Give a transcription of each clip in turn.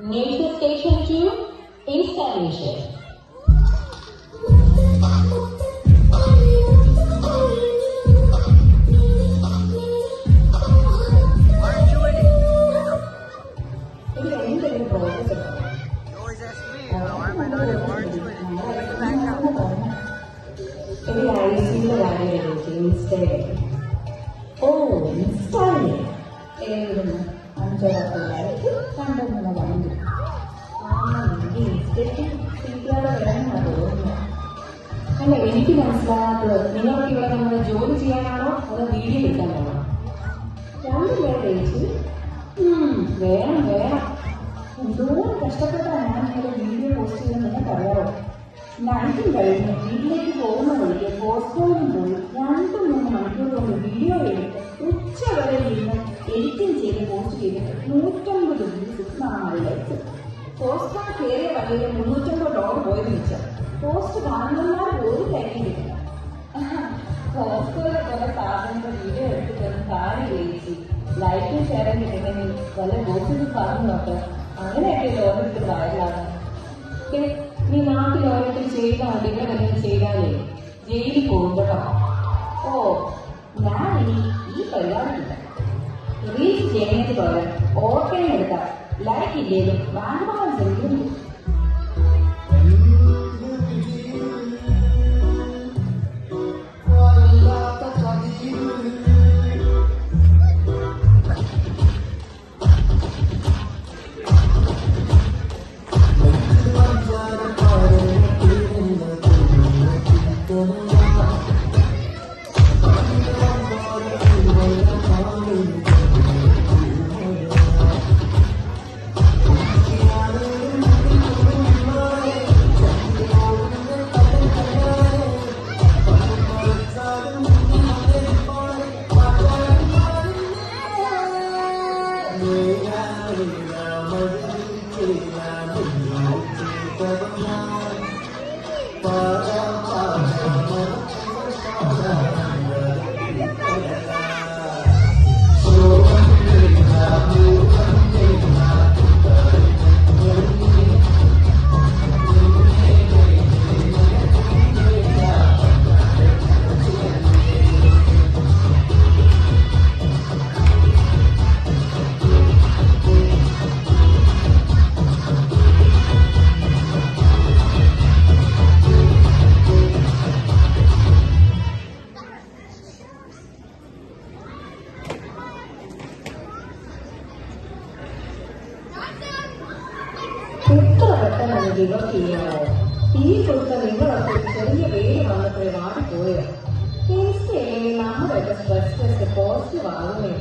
Nature Station 2 installation. Oh, installing. അല്ല, എനിക്ക് മനസ്സിലാകാത്തത് നിങ്ങൾക്ക് ഇവിടെ നമ്മൾ ജോലി ചെയ്യാനാണോ അതോ വീഡിയോ എടുക്കാനാണോ? രണ്ടും വേണം വേണം. എന്തോ കഷ്ടപ്പെട്ടാണ് ഞാൻ നിങ്ങളുടെ വീഡിയോ പോസ്റ്റ് ചെയ്യുന്നത് നിങ്ങൾക്ക് അറിയാമോ? നൈറ്റും കഴിഞ്ഞ് വീട്ടിലേക്ക് പോകുന്ന വഴിക്ക് പോസ്റ്റോറിൽ പോയി 2-3 മണിക്കൂർ കൊണ്ട് വീഡിയോ എടുത്ത് ഉച്ച വരെ ഇരുന്ന് എഡിറ്റിംഗ് ചെയ്ത് പോസ്റ്റ് ചെയ്തിട്ട് 150 വ്യൂസ് നാളായിട്ട് പോസ്റ്റർ കയറിയ വഴിയിൽ $350 പോയെന്ന് വെച്ചാൽ പോസ്റ്റ് കാണുന്നവന്മാർ ഒരു കഴിഞ്ഞിട്ടില്ല. പോസ്റ്ററിലെ കുറെ സാധനങ്ങൾ വീഡിയോ എടുത്തിട്ടൊന്നും കാര്യമില്ല. ലൈക്കും ഷെയറും കിട്ടുന്നെങ്കിൽ വല്ല ബോസിന് പറഞ്ഞു നോക്കാം. അങ്ങനെയൊക്കെ ഓരോരുത്തർ വയലാണ്. നീ നാട്ടിൽ ഓരോരുത്തർ ചെയ്ത അടികൾ വല്ലതും ചെയ്താലേ ജയിലിൽ പോകും കേട്ടോ. ഓ, ഞാൻ ഈ പരിപാടിയില്ല. റീച്ച് ചെയ്യുന്നത് പോലെ ഓർക്കണം എടുക്കാം. ലൈക്ക് ഇല്ലേലും വാങ്ങുവാൻ ചെയ്യുന്നു. ഗിവപ്പ് ചെയ്യാമോ? തീ കൊടുത്ത നിങ്ങളൊക്കെ ചെറിയ വേര് വന്നപ്പോഴേ വാടിപ്പോയോ? ഇൻസ്റ്റയിലെ നമ്മളൊക്കെ സ്ട്രെസ് ടെസ്റ്റ് പോസിറ്റീവ് ആകുമേ.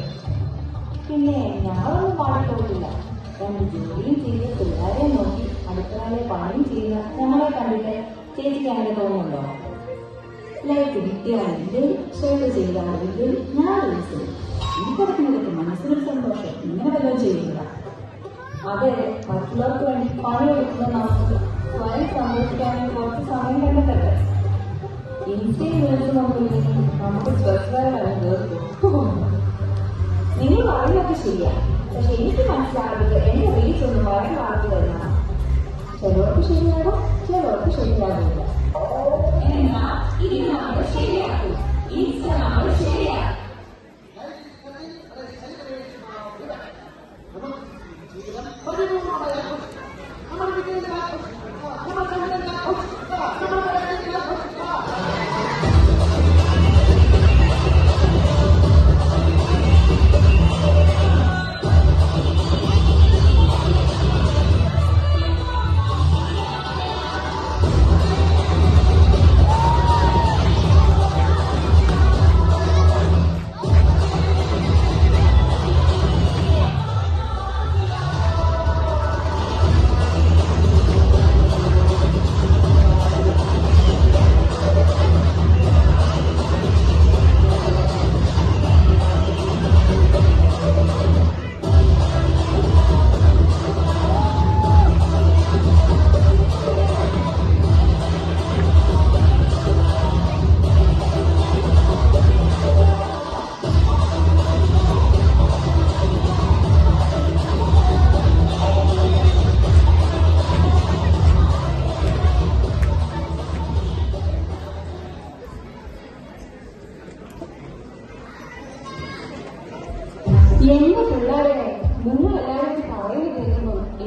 പിന്നെ ഞാനൊന്നും വാടിപ്പോയിട്ടില്ല. 2 ജോലിയും ചെയ്ത് പിള്ളേരെ നോക്കി അടുക്കളയിലെ പണിയും ചെയ്യുന്ന ഞങ്ങളെ കണ്ടിട്ട് ചേച്ചിക്ക് അങ്ങനെ തോന്നുന്നുണ്ടോ? ലൈക്ക് കിട്ടിയാണെങ്കിൽ ഷെയർ ചെയ്താണെങ്കിൽ ഞാൻ വിളിച്ചു. ഈ പറഞ്ഞതൊക്കെ മനസ്സിനൊരു സന്തോഷം. ഇങ്ങനെ വല്ലതും ചെയ്യുന്നില്ല. അതെ, മറ്റുള്ളവർക്ക് വേണ്ടി പണിയെടുക്കുന്ന നമുക്ക് സ്വയം സന്തോഷിക്കാനും കുറച്ച് സമയം കണ്ടെത്തട്ടെ. ഇൻസ്റ്റയിൽ വിളിച്ചു നോക്കില്ലെങ്കിൽ നമുക്ക് സ്ട്രെസ് ലെവലാണ് തീർക്കും. നിങ്ങൾ പറയുന്നതൊക്കെ ശരിയാണ്. പക്ഷെ എനിക്ക് മനസ്സിലാകുന്നത് എന്റെ റീച്ച് ഒന്ന് വൈറലാക്കി വരുന്നതാണ്. ചിലവർക്ക് ശരിയാകും, ചിലവർക്ക് ശരിയാകില്ല. ഇത് നമ്മൾ ശരിയാക്കും. ഇൻസ്റ്റ നമ്മൾ ശരിയാക്കും.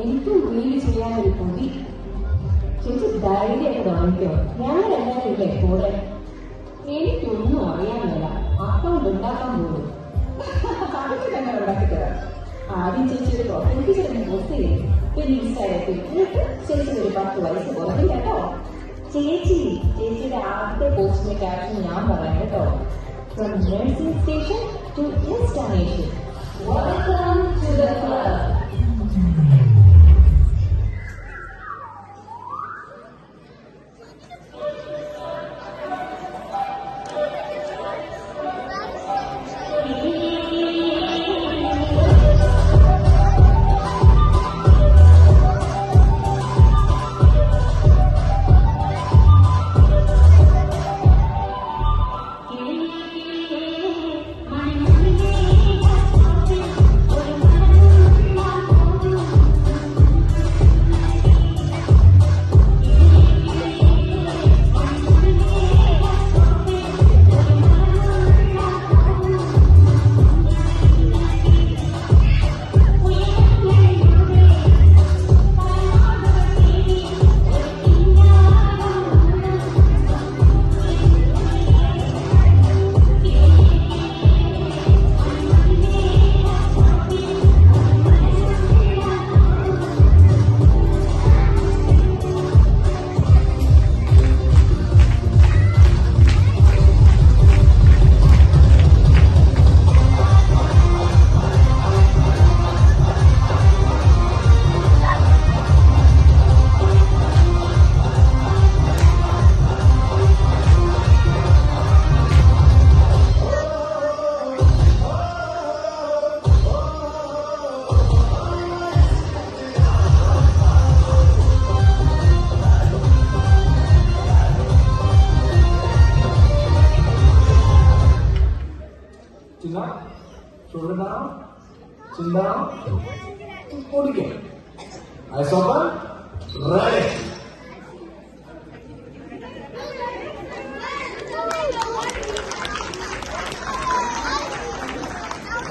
എനിക്കും റീഡ് ചെയ്യാനൊരു കൊതി. ചേച്ചി ധൈര്യമൊക്കെ തുടങ്ങിക്കോ, ഞങ്ങൾ എല്ലാവരും ഇല്ലേ കൂടെ. എനിക്കൊന്നും അറിയാനില്ല, അക്കൗണ്ട് ഉണ്ടാക്കാൻ പോകും. അതൊക്കെ തന്നെ ഉണ്ടാക്കി തരാം. ആദ്യം ചേച്ചി ഒരു എനിക്ക് ചേർന്ന് പോസ്റ്റ് ചെയ്യും, പിന്നെ ഇൻസ്റ്റാഗ്രാമിൽ എന്നിട്ട് ചേച്ചി ഒരു 10 വയസ്സ് കുറഞ്ഞു കേട്ടോ. ചേച്ചിയുടെ ആദ്യത്തെ പോസ്റ്റിന്റെ ക്യാപ്ഷൻ ഞാൻ പറയാം കേട്ടോ. From nursing station to destination. Welcome to the club. Chin up, shoulder down, chin down, okay. Eyes open, ready.